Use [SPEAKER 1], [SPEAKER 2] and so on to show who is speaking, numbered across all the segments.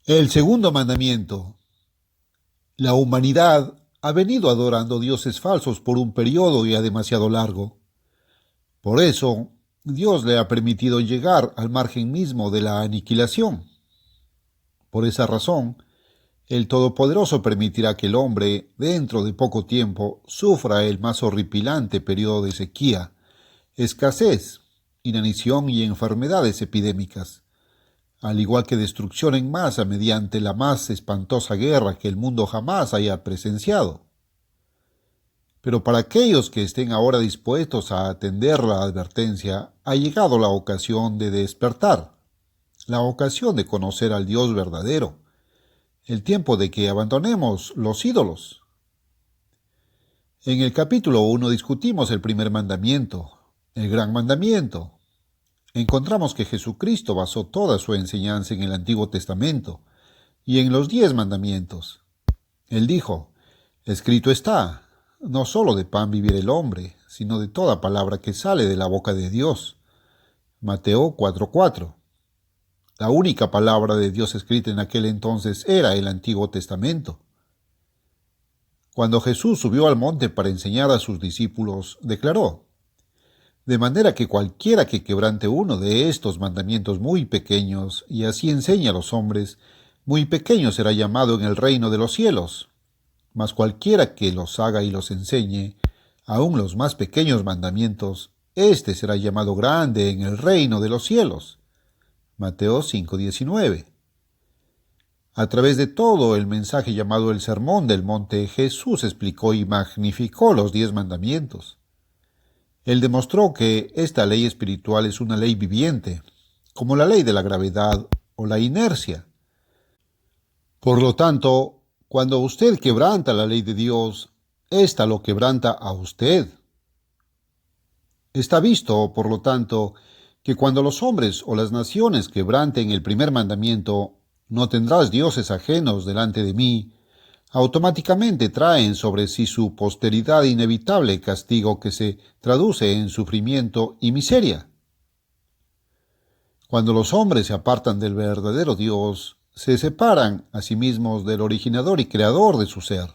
[SPEAKER 1] El segundo mandamiento. La humanidad ha venido adorando dioses falsos por un periodo ya demasiado largo. Por eso, Dios le ha permitido llegar al margen mismo de la aniquilación. Por esa razón, el Todopoderoso permitirá que el hombre, dentro de poco tiempo, sufra el más horripilante periodo de sequía, escasez, inanición y enfermedades epidémicas, al igual que destrucción en masa mediante la más espantosa guerra que el mundo jamás haya presenciado. Pero para aquellos que estén ahora dispuestos a atender la advertencia, ha llegado la ocasión de despertar, la ocasión de conocer al Dios verdadero, el tiempo de que abandonemos los ídolos. En el capítulo 1 discutimos el primer mandamiento, el gran mandamiento. Encontramos que Jesucristo basó toda su enseñanza en el Antiguo Testamento y en los 10 mandamientos. Él dijo, escrito está, no solo de pan vivirá el hombre, sino de toda palabra que sale de la boca de Dios. Mateo 4:4. La única palabra de Dios escrita en aquel entonces era el Antiguo Testamento. Cuando Jesús subió al monte para enseñar a sus discípulos, declaró, de manera que cualquiera que quebrante uno de estos mandamientos muy pequeños y así enseñe a los hombres, muy pequeño será llamado en el reino de los cielos. Mas cualquiera que los haga y los enseñe, aun los más pequeños mandamientos, éste será llamado grande en el reino de los cielos. Mateo 5:19. A través de todo el mensaje llamado el Sermón del Monte, Jesús explicó y magnificó los 10 mandamientos. Él demostró que esta ley espiritual es una ley viviente, como la ley de la gravedad o la inercia. Por lo tanto, cuando usted quebranta la ley de Dios, ésta lo quebranta a usted. Está visto, por lo tanto, que cuando los hombres o las naciones quebranten el primer mandamiento, no tendrás dioses ajenos delante de mí, automáticamente traen sobre sí su posteridad inevitable castigo que se traduce en sufrimiento y miseria. Cuando los hombres se apartan del verdadero Dios, se separan a sí mismos del originador y creador de su ser,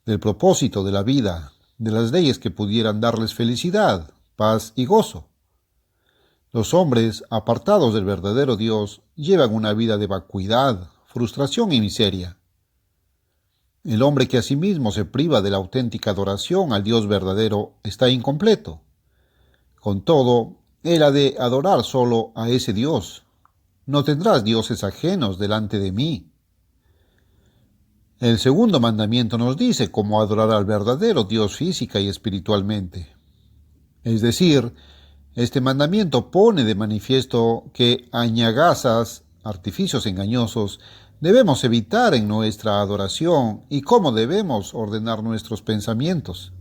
[SPEAKER 1] del propósito de la vida, de las leyes que pudieran darles felicidad, paz y gozo. Los hombres, apartados del verdadero Dios, llevan una vida de vacuidad, frustración y miseria. El hombre que a sí mismo se priva de la auténtica adoración al Dios verdadero está incompleto. Con todo, él ha de adorar solo a ese Dios. No tendrás dioses ajenos delante de mí. El segundo mandamiento nos dice cómo adorar al verdadero Dios física y espiritualmente. Es decir, este mandamiento pone de manifiesto que añagazas, artificios engañosos, debemos evitar en nuestra adoración y cómo debemos ordenar nuestros pensamientos.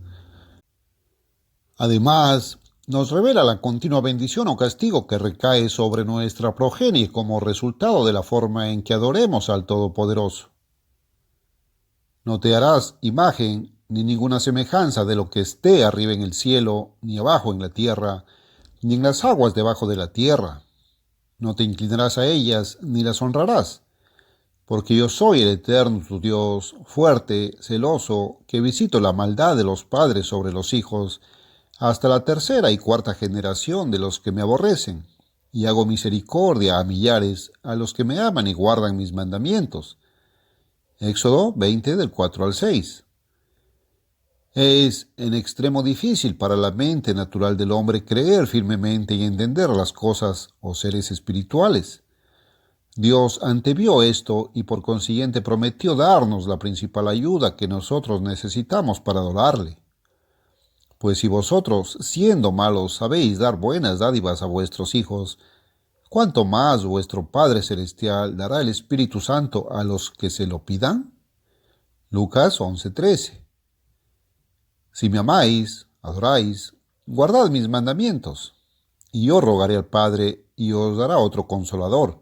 [SPEAKER 1] Además, nos revela la continua bendición o castigo que recae sobre nuestra progenie como resultado de la forma en que adoremos al Todopoderoso. No te harás imagen ni ninguna semejanza de lo que esté arriba en el cielo, ni abajo en la tierra, ni en las aguas debajo de la tierra. No te inclinarás a ellas, ni las honrarás, porque yo soy el eterno tu Dios, fuerte, celoso, que visito la maldad de los padres sobre los hijos, hasta la tercera y cuarta generación de los que me aborrecen, y hago misericordia a millares, a los que me aman y guardan mis mandamientos. Éxodo 20 del 4 al 6. Es en extremo difícil para la mente natural del hombre creer firmemente y entender las cosas o seres espirituales. Dios antevió esto y por consiguiente prometió darnos la principal ayuda que nosotros necesitamos para adorarle. Pues si vosotros, siendo malos, sabéis dar buenas dádivas a vuestros hijos, ¿cuánto más vuestro Padre Celestial dará el Espíritu Santo a los que se lo pidan? Lucas 11:13. Si me amáis, adoráis, guardad mis mandamientos, y yo rogaré al Padre, y os dará otro consolador,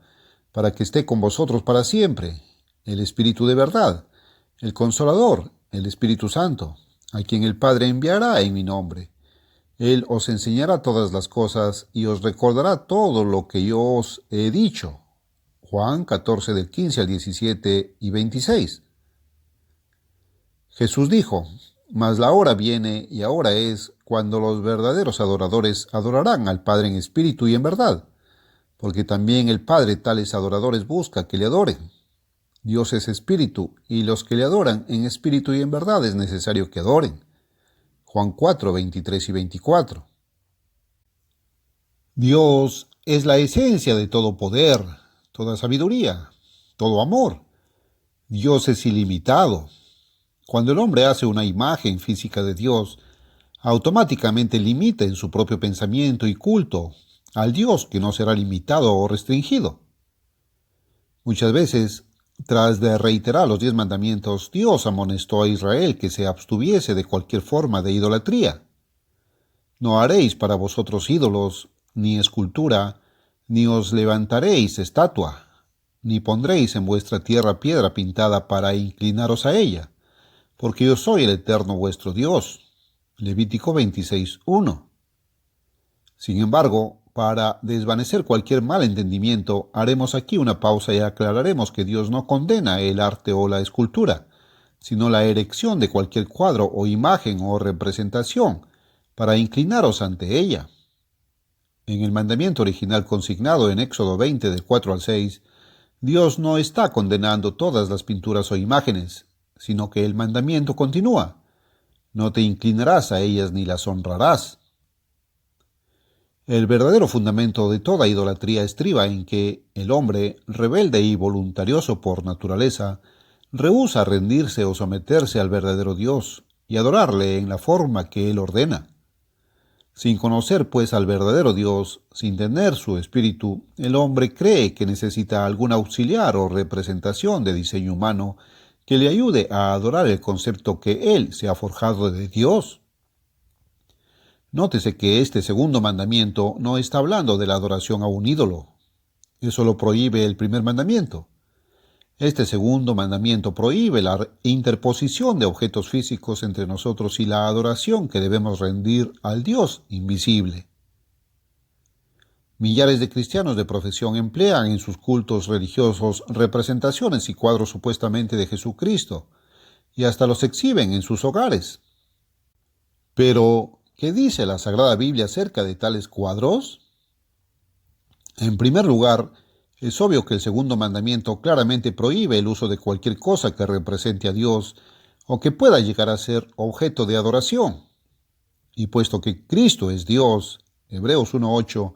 [SPEAKER 1] para que esté con vosotros para siempre, el Espíritu de verdad, el Consolador, el Espíritu Santo, a quien el Padre enviará en mi nombre. Él os enseñará todas las cosas y os recordará todo lo que yo os he dicho. Juan 14 del 15 al 17 y 26. Jesús dijo: Mas la hora viene y ahora es cuando los verdaderos adoradores adorarán al Padre en espíritu y en verdad, porque también el Padre tales adoradores busca que le adoren. Dios es espíritu, y los que le adoran en espíritu y en verdad es necesario que adoren. Juan 4, 23 y 24. Dios es la esencia de todo poder, toda sabiduría, todo amor. Dios es ilimitado. Cuando el hombre hace una imagen física de Dios, automáticamente limita en su propio pensamiento y culto al Dios que no será limitado o restringido. Muchas veces, tras de reiterar los 10 mandamientos, Dios amonestó a Israel que se abstuviese de cualquier forma de idolatría. No haréis para vosotros ídolos, ni escultura, ni os levantaréis estatua, ni pondréis en vuestra tierra piedra pintada para inclinaros a ella, porque yo soy el Eterno vuestro Dios. Levítico 26:1. Sin embargo, para desvanecer cualquier mal entendimiento, haremos aquí una pausa y aclararemos que Dios no condena el arte o la escultura, sino la erección de cualquier cuadro o imagen o representación, para inclinaros ante ella. En el mandamiento original consignado en Éxodo 20 del 4 al 6, Dios no está condenando todas las pinturas o imágenes, sino que el mandamiento continúa: no te inclinarás a ellas ni las honrarás. El verdadero fundamento de toda idolatría estriba en que el hombre, rebelde y voluntarioso por naturaleza, rehúsa rendirse o someterse al verdadero Dios y adorarle en la forma que él ordena. Sin conocer, pues, al verdadero Dios, sin tener su espíritu, el hombre cree que necesita algún auxiliar o representación de diseño humano que le ayude a adorar el concepto que él se ha forjado de Dios. Nótese que este segundo mandamiento no está hablando de la adoración a un ídolo. Eso lo prohíbe el primer mandamiento. Este segundo mandamiento prohíbe la interposición de objetos físicos entre nosotros y la adoración que debemos rendir al Dios invisible. Millares de cristianos de profesión emplean en sus cultos religiosos representaciones y cuadros supuestamente de Jesucristo, y hasta los exhiben en sus hogares. Pero, ¿qué dice la Sagrada Biblia acerca de tales cuadros? En primer lugar, es obvio que el segundo mandamiento claramente prohíbe el uso de cualquier cosa que represente a Dios o que pueda llegar a ser objeto de adoración. Y puesto que Cristo es Dios, Hebreos 1:8,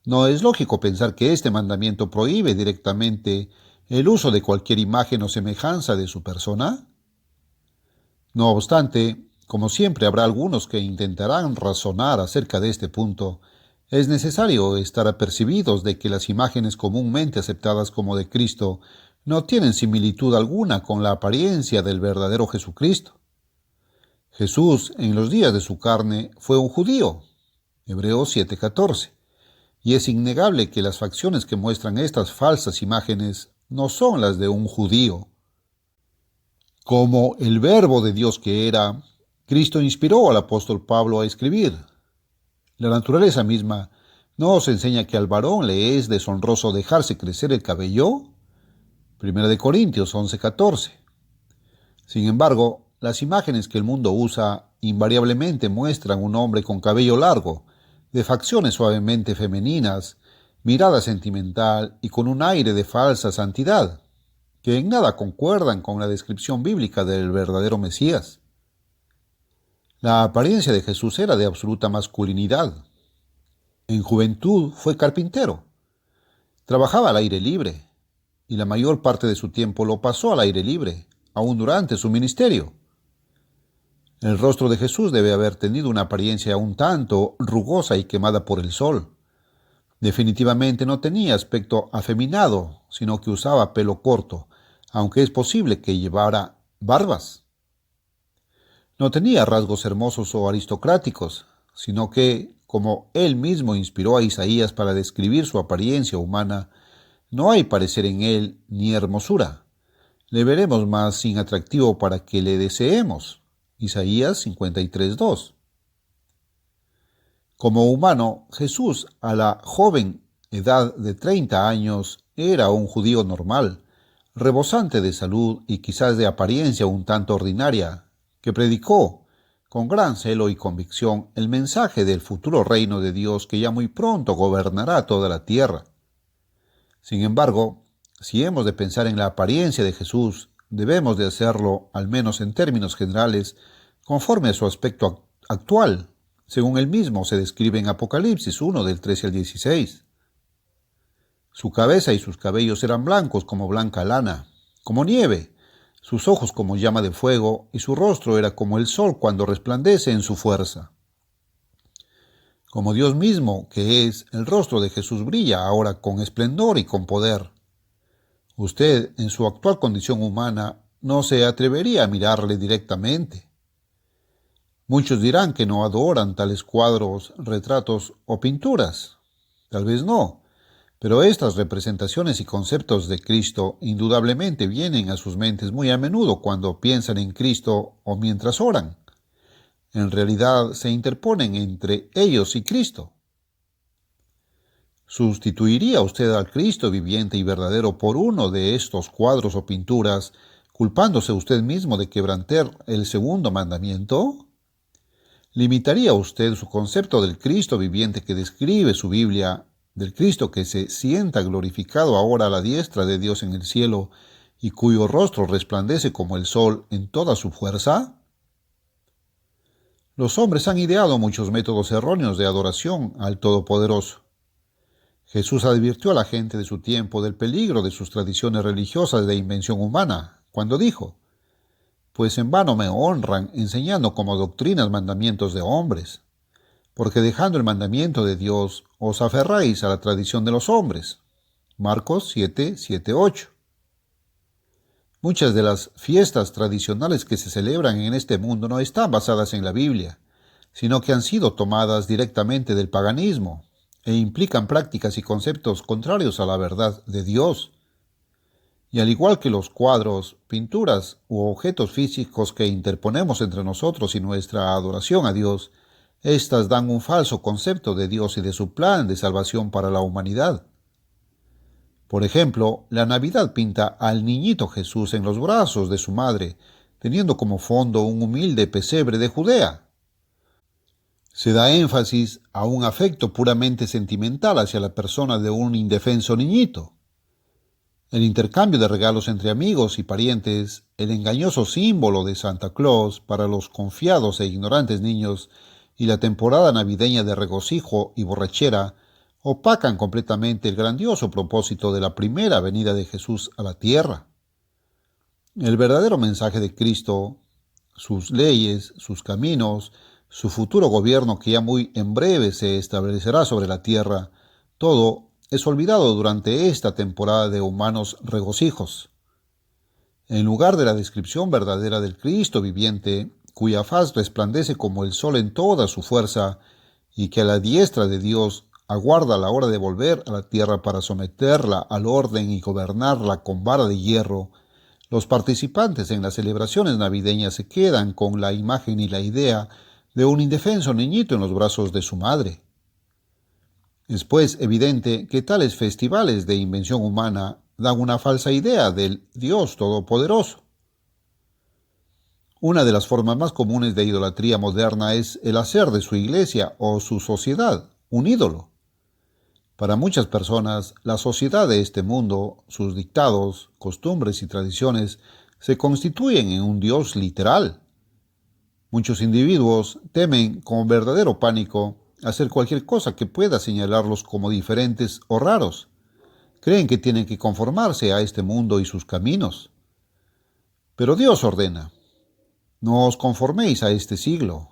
[SPEAKER 1] ¿no es lógico pensar que este mandamiento prohíbe directamente el uso de cualquier imagen o semejanza de su persona? No obstante, como siempre habrá algunos que intentarán razonar acerca de este punto, es necesario estar apercibidos de que las imágenes comúnmente aceptadas como de Cristo no tienen similitud alguna con la apariencia del verdadero Jesucristo. Jesús, en los días de su carne, fue un judío, Hebreos 7:14, y es innegable que las facciones que muestran estas falsas imágenes no son las de un judío. Como el Verbo de Dios que era, Cristo inspiró al apóstol Pablo a escribir. La naturaleza misma ¿no os enseña que al varón le es deshonroso dejarse crecer el cabello? 1 Corintios 11:14. Sin embargo, las imágenes que el mundo usa invariablemente muestran un hombre con cabello largo, de facciones suavemente femeninas, mirada sentimental y con un aire de falsa santidad, que en nada concuerdan con la descripción bíblica del verdadero Mesías. La apariencia de Jesús era de absoluta masculinidad. En juventud fue carpintero. Trabajaba al aire libre, y la mayor parte de su tiempo lo pasó al aire libre, aún durante su ministerio. El rostro de Jesús debe haber tenido una apariencia un tanto rugosa y quemada por el sol. Definitivamente no tenía aspecto afeminado, sino que usaba pelo corto, aunque es posible que llevara barbas. No tenía rasgos hermosos o aristocráticos, sino que, como él mismo inspiró a Isaías para describir su apariencia humana, no hay parecer en él ni hermosura. Le veremos más sin atractivo para que le deseemos. Isaías 53:2. Como humano, Jesús, a la joven edad de 30 años, Era un judío normal, rebosante de salud y quizás de apariencia un tanto ordinaria, que predicó con gran celo y convicción el mensaje del futuro reino de Dios que ya muy pronto gobernará toda la tierra. Sin embargo, si hemos de pensar en la apariencia de Jesús, debemos de hacerlo, al menos en términos generales, conforme a su aspecto actual, según él mismo se describe en Apocalipsis 1 del 13 al 16. Su cabeza y sus cabellos eran blancos como blanca lana, como nieve, sus ojos como llama de fuego, y su rostro era como el sol cuando resplandece en su fuerza. Como Dios mismo, que es, el rostro de Jesús brilla ahora con esplendor y con poder. Usted, en su actual condición humana, no se atrevería a mirarle directamente. Muchos dirán que no adoran tales cuadros, retratos o pinturas. Tal vez no, pero estas representaciones y conceptos de Cristo indudablemente vienen a sus mentes muy a menudo cuando piensan en Cristo o mientras oran. En realidad se interponen entre ellos y Cristo. ¿Sustituiría usted al Cristo viviente y verdadero por uno de estos cuadros o pinturas, culpándose usted mismo de quebrantar el segundo mandamiento? ¿Limitaría usted su concepto del Cristo viviente que describe su Biblia, del Cristo que se sienta glorificado ahora a la diestra de Dios en el cielo y cuyo rostro resplandece como el sol en toda su fuerza? Los hombres han ideado muchos métodos erróneos de adoración al Todopoderoso. Jesús advirtió a la gente de su tiempo del peligro de sus tradiciones religiosas de invención humana, cuando dijo: «Pues en vano me honran enseñando como doctrinas mandamientos de hombres, porque dejando el mandamiento de Dios os aferráis a la tradición de los hombres». Marcos 7, 7, 8. Muchas de las fiestas tradicionales que se celebran en este mundo no están basadas en la Biblia, sino que han sido tomadas directamente del paganismo e implican prácticas y conceptos contrarios a la verdad de Dios. Y al igual que los cuadros, pinturas u objetos físicos que interponemos entre nosotros y nuestra adoración a Dios, éstas dan un falso concepto de Dios y de su plan de salvación para la humanidad. Por ejemplo, la Navidad pinta al niñito Jesús en los brazos de su madre, teniendo como fondo un humilde pesebre de Judea. Se da énfasis a un afecto puramente sentimental hacia la persona de un indefenso niñito. El intercambio de regalos entre amigos y parientes, el engañoso símbolo de Santa Claus para los confiados e ignorantes niños y la temporada navideña de regocijo y borrachera opacan completamente el grandioso propósito de la primera venida de Jesús a la tierra. El verdadero mensaje de Cristo, sus leyes, sus caminos, su futuro gobierno que ya muy en breve se establecerá sobre la tierra, todo es olvidado durante esta temporada de humanos regocijos. En lugar de la descripción verdadera del Cristo viviente, cuya faz resplandece como el sol en toda su fuerza y que a la diestra de Dios aguarda la hora de volver a la tierra para someterla al orden y gobernarla con vara de hierro, los participantes en las celebraciones navideñas se quedan con la imagen y la idea de un indefenso niñito en los brazos de su madre. Es pues evidente que tales festivales de invención humana dan una falsa idea del Dios Todopoderoso. Una de las formas más comunes de idolatría moderna es el hacer de su iglesia o su sociedad un ídolo. Para muchas personas, la sociedad de este mundo, sus dictados, costumbres y tradiciones se constituyen en un Dios literal. Muchos individuos temen con verdadero pánico hacer cualquier cosa que pueda señalarlos como diferentes o raros. Creen que tienen que conformarse a este mundo y sus caminos. Pero Dios ordena: «No os conforméis a este siglo,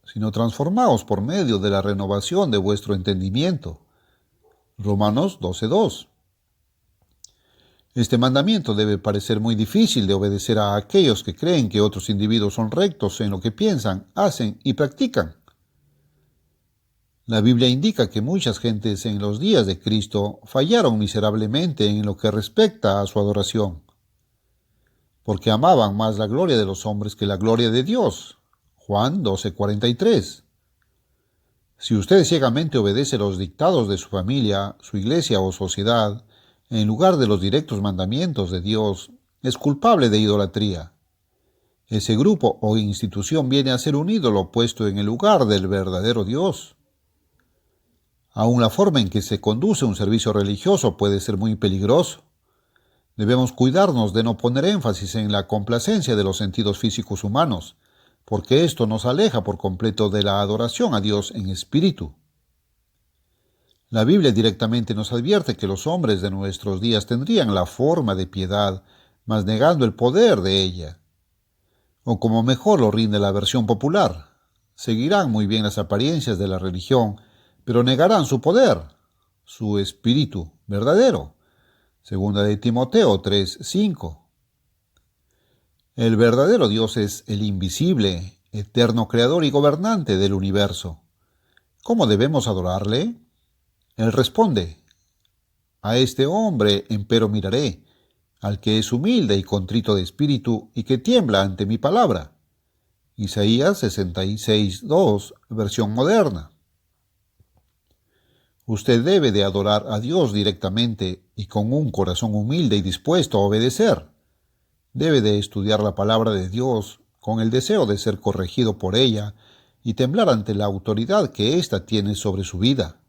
[SPEAKER 1] sino transformaos por medio de la renovación de vuestro entendimiento». Romanos 12:2. Este mandamiento debe parecer muy difícil de obedecer a aquellos que creen que otros individuos son rectos en lo que piensan, hacen y practican. La Biblia indica que muchas gentes en los días de Cristo fallaron miserablemente en lo que respecta a su adoración, porque amaban más la gloria de los hombres que la gloria de Dios. Juan 12:43. Si usted ciegamente obedece los dictados de su familia, su iglesia o sociedad, en lugar de los directos mandamientos de Dios, es culpable de idolatría. Ese grupo o institución viene a ser un ídolo puesto en el lugar del verdadero Dios. Aún la forma en que se conduce un servicio religioso puede ser muy peligroso. Debemos cuidarnos de no poner énfasis en la complacencia de los sentidos físicos humanos, porque esto nos aleja por completo de la adoración a Dios en espíritu. La Biblia directamente nos advierte que los hombres de nuestros días tendrían la forma de piedad, mas negando el poder de ella. O como mejor lo rinde la versión popular, seguirán muy bien las apariencias de la religión, pero negarán su poder, su espíritu verdadero. Segunda de Timoteo 3:5. El verdadero Dios es el invisible, eterno creador y gobernante del universo. ¿Cómo debemos adorarle? Él responde: a este hombre empero miraré, al que es humilde y contrito de espíritu y que tiembla ante mi palabra. Isaías 66:2, versión moderna. Usted debe de adorar a Dios directamente y con un corazón humilde y dispuesto a obedecer. Debe de estudiar la palabra de Dios con el deseo de ser corregido por ella y temblar ante la autoridad que ésta tiene sobre su vida.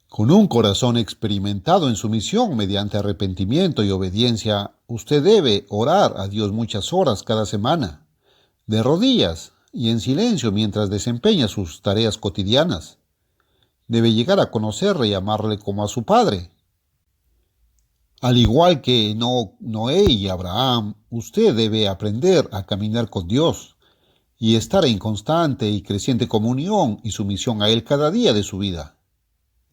[SPEAKER 1] Con un corazón experimentado en sumisión mediante arrepentimiento y obediencia, usted debe orar a Dios muchas horas cada semana, de rodillas y en silencio mientras desempeña sus tareas cotidianas. Debe llegar a conocerle y amarle como a su Padre. Al igual que Noé y Abraham, usted debe aprender a caminar con Dios y estar en constante y creciente comunión y sumisión a Él cada día de su vida.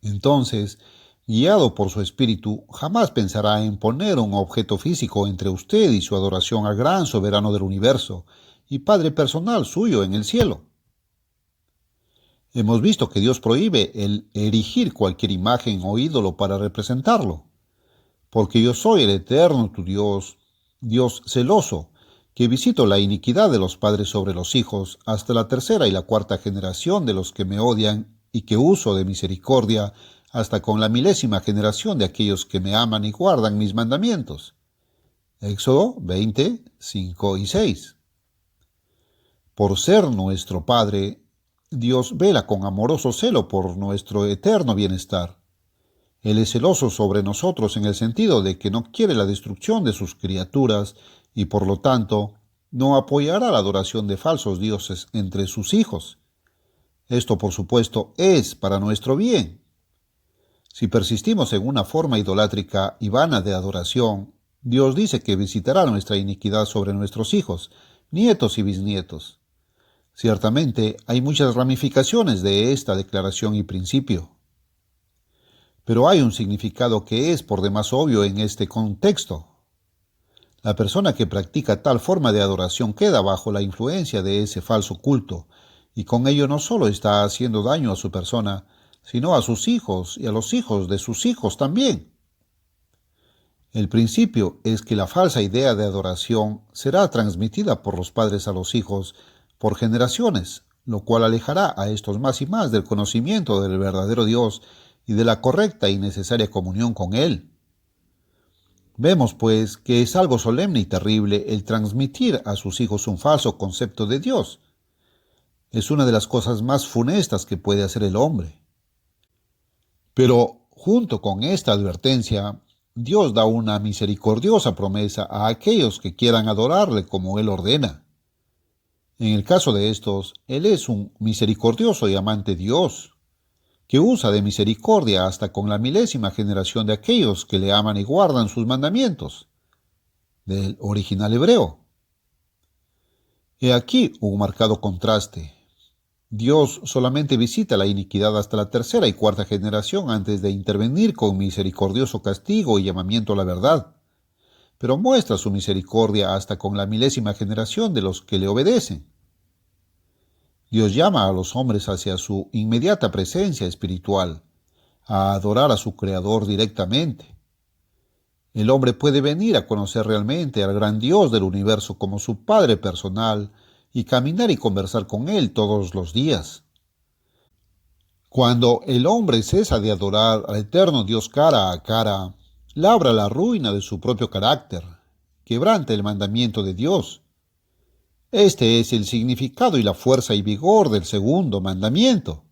[SPEAKER 1] Entonces, guiado por su espíritu, jamás pensará en poner un objeto físico entre usted y su adoración al gran soberano del universo y Padre personal suyo en el cielo. Hemos visto que Dios prohíbe el erigir cualquier imagen o ídolo para representarlo. Porque yo soy el eterno tu Dios, Dios celoso, que visito la iniquidad de los padres sobre los hijos hasta la tercera y la cuarta generación de los que me odian y que uso de misericordia hasta con la milésima generación de aquellos que me aman y guardan mis mandamientos. Éxodo 20, 5 y 6. Por ser nuestro Padre, Dios vela con amoroso celo por nuestro eterno bienestar. Él es celoso sobre nosotros en el sentido de que no quiere la destrucción de sus criaturas y por lo tanto no apoyará la adoración de falsos dioses entre sus hijos. Esto, por supuesto, es para nuestro bien. Si persistimos en una forma idolátrica y vana de adoración, Dios dice que visitará nuestra iniquidad sobre nuestros hijos, nietos y bisnietos. Ciertamente hay muchas ramificaciones de esta declaración y principio. Pero hay un significado que es por demás obvio en este contexto. La persona que practica tal forma de adoración queda bajo la influencia de ese falso culto, y con ello no solo está haciendo daño a su persona, sino a sus hijos y a los hijos de sus hijos también. El principio es que la falsa idea de adoración será transmitida por los padres a los hijos por generaciones, lo cual alejará a estos más y más del conocimiento del verdadero Dios y de la correcta y necesaria comunión con Él. Vemos, pues, que es algo solemne y terrible el transmitir a sus hijos un falso concepto de Dios. Es una de las cosas más funestas que puede hacer el hombre. Pero, junto con esta advertencia, Dios da una misericordiosa promesa a aquellos que quieran adorarle como Él ordena. En el caso de estos, Él es un misericordioso y amante Dios, que usa de misericordia hasta con la milésima generación de aquellos que le aman y guardan sus mandamientos. Del original hebreo. He aquí un marcado contraste. Dios solamente visita la iniquidad hasta la tercera y cuarta generación antes de intervenir con misericordioso castigo y llamamiento a la verdad, pero muestra su misericordia hasta con la milésima generación de los que le obedecen. Dios llama a los hombres hacia su inmediata presencia espiritual, a adorar a su Creador directamente. El hombre puede venir a conocer realmente al gran Dios del universo como su Padre personal y caminar y conversar con Él todos los días. Cuando el hombre cesa de adorar al eterno Dios cara a cara, labra la ruina de su propio carácter, quebranta el mandamiento de Dios. Este es el significado y la fuerza y vigor del segundo mandamiento.